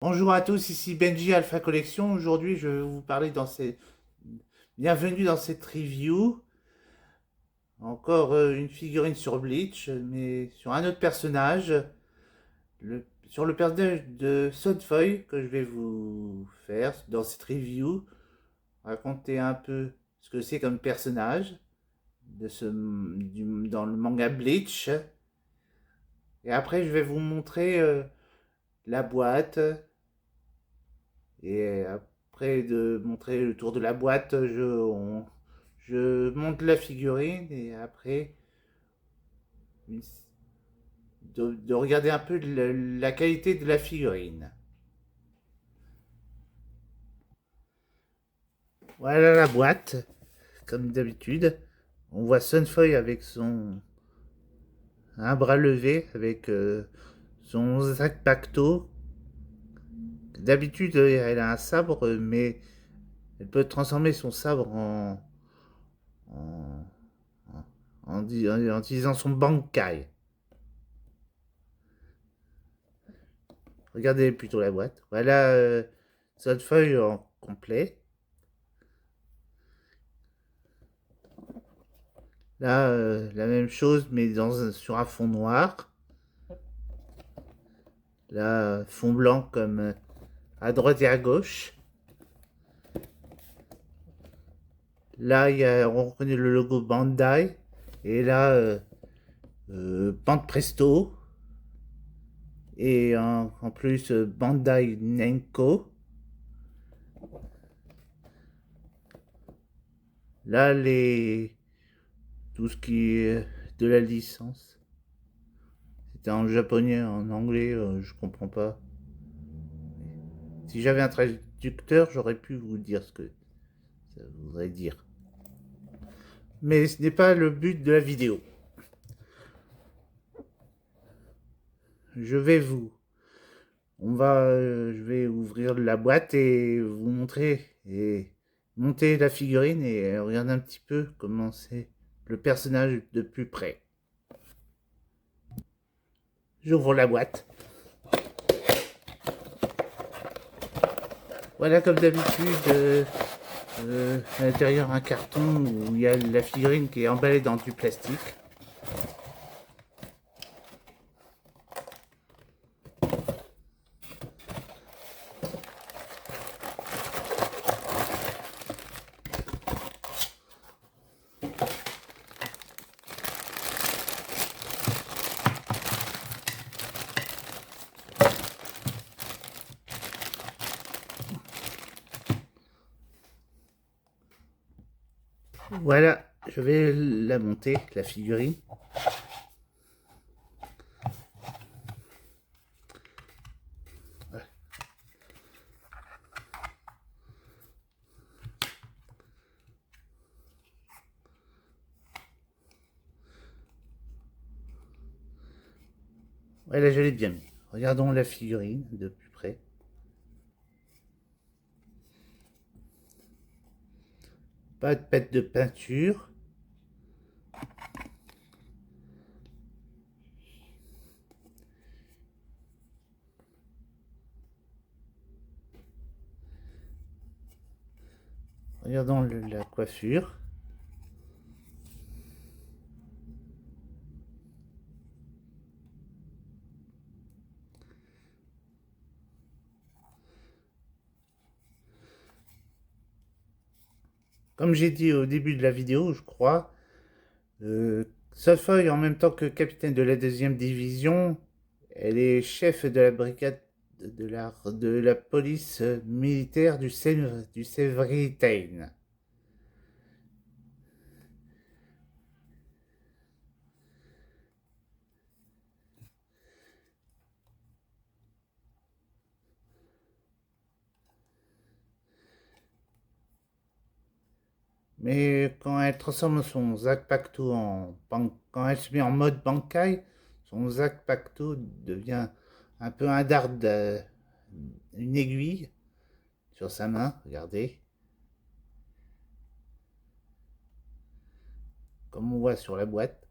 Bonjour à tous, ici Benji Alpha Collection. Aujourd'hui, je vais vous parler Bienvenue dans cette review. Encore une figurine sur Bleach, mais sur un autre personnage. Sur le personnage de Sunfoy que je vais vous faire dans cette review. Raconter un peu ce que c'est comme personnage dans le manga Bleach. Et après, je vais vous montrer la boîte. Et après de montrer le tour de la boîte, je monte la figurine et après de regarder un peu la qualité de la figurine. Voilà la boîte, comme d'habitude. On voit Sunfoy avec un bras levé, avec son sac pacto. D'habitude, elle a un sabre, mais elle peut transformer son sabre en, en utilisant son Bankai. Regardez plutôt la boîte. Voilà cette feuille en complet. Là, la même chose, mais sur un fond noir. Là, fond blanc comme à droite et à gauche. Là, on reconnaît le logo Bandai. Et là, Bande Presto. Et en plus, Bandai Namco. Là, tout ce qui est de la licence. C'était en japonais, en anglais, je comprends pas. Si j'avais un traducteur, j'aurais pu vous dire ce que ça voudrait dire. Mais ce n'est pas le but de la vidéo. Je vais vous... je vais ouvrir la boîte et vous montrer et monter la figurine et regarder un petit peu comment c'est le personnage de plus près. J'ouvre la boîte. Voilà, comme d'habitude, à l'intérieur un carton où il y a la figurine qui est emballée dans du plastique. Voilà, je vais la monter, la figurine. Voilà, je l'ai bien mis. Regardons la figurine de plus près. Pas de pète de peinture. Regardons la coiffure. Comme j'ai dit au début de la vidéo, je crois, Suffolk, en même temps que capitaine de la deuxième division, elle est chef de la brigade de la police militaire du Sévritain. Mais quand elle transforme son Zac Pacto quand elle se met en mode Bankai, son Zac Pacto devient un peu un dard, une aiguille sur sa main, regardez, comme on voit sur la boîte.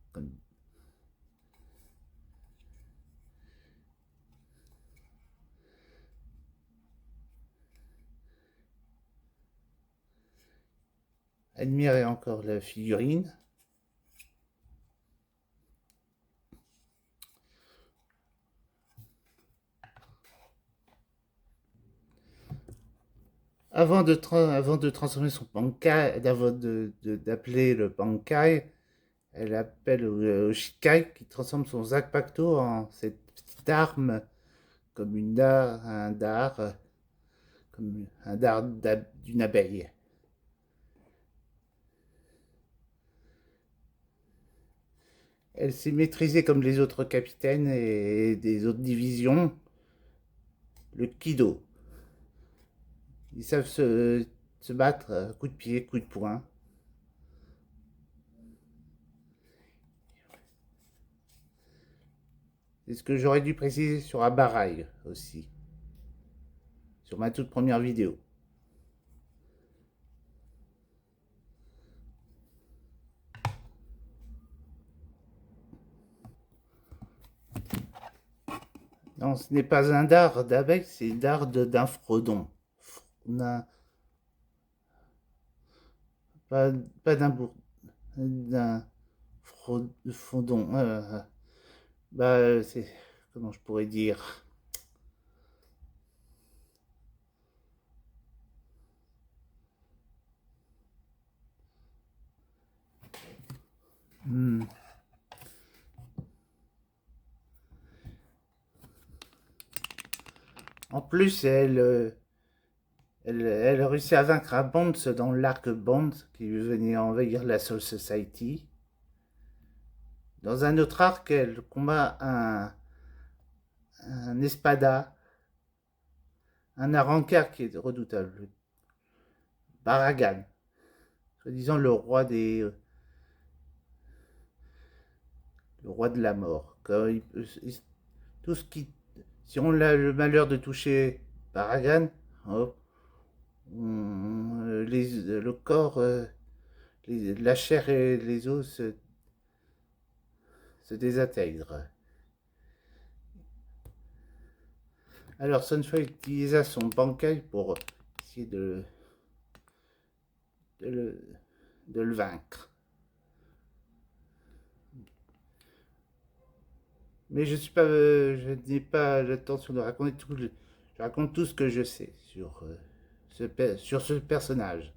admirez encore la figurine. Avant de transformer son bankai, d'appeler le bankai, elle appelle au Shikai qui transforme son Zanpakuto en cette petite arme comme un dard, comme un dard d'une abeille. Elle s'est maîtrisée comme les autres capitaines et des autres divisions, le Kido. Ils savent se battre à coups de pied, coups de poing. C'est ce que j'aurais dû préciser sur Abarai aussi, sur ma toute première vidéo. Non, ce n'est pas un dard d'abeille, c'est un dard d'un frodon. D'un- Pas, pas d'un frodon. C'est. Comment je pourrais dire. Hmm. En plus, elle a réussi à vaincre un Bonds dans l'arc Bonds qui venait envahir la Soul Society. Dans un autre arc, elle combat un Espada, un Arrancar qui est redoutable, Baragan, soi-disant le roi de la mort. Tout ce qui, si on a le malheur de toucher Baragan, hop, le corps, la chair et les os se désintègrent. Alors Sunfire utilisa son bankai pour essayer de le, de le vaincre. Mais je n'ai pas l'intention de raconter tout. Je raconte tout ce que je sais sur ce personnage.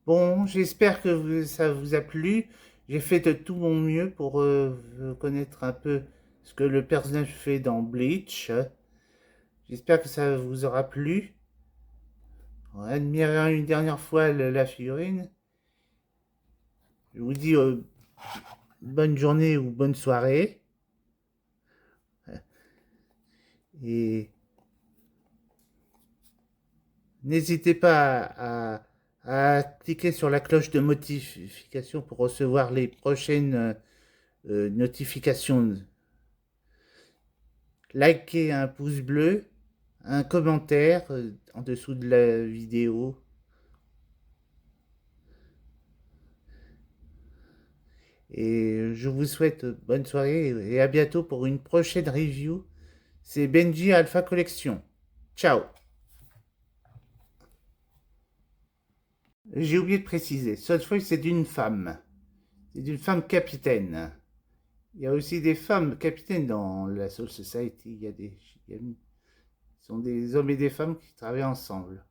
Bon, j'espère que ça vous a plu. J'ai fait de tout mon mieux pour connaître un peu ce que le personnage fait dans Bleach. J'espère que ça vous aura plu. Admirez une dernière fois la figurine. Je vous dis bonne journée ou bonne soirée. Et n'hésitez pas à cliquer sur la cloche de notification pour recevoir les prochaines notifications. Likez un pouce bleu, un commentaire en dessous de la vidéo. Et je vous souhaite bonne soirée et à bientôt pour une prochaine review. C'est Benji Alpha Collection. Ciao. J'ai oublié de préciser, Soulfree c'est d'une femme. C'est d'une femme capitaine. Il y a aussi des femmes capitaines dans la Soul Society. Ce sont des hommes et des femmes qui travaillent ensemble.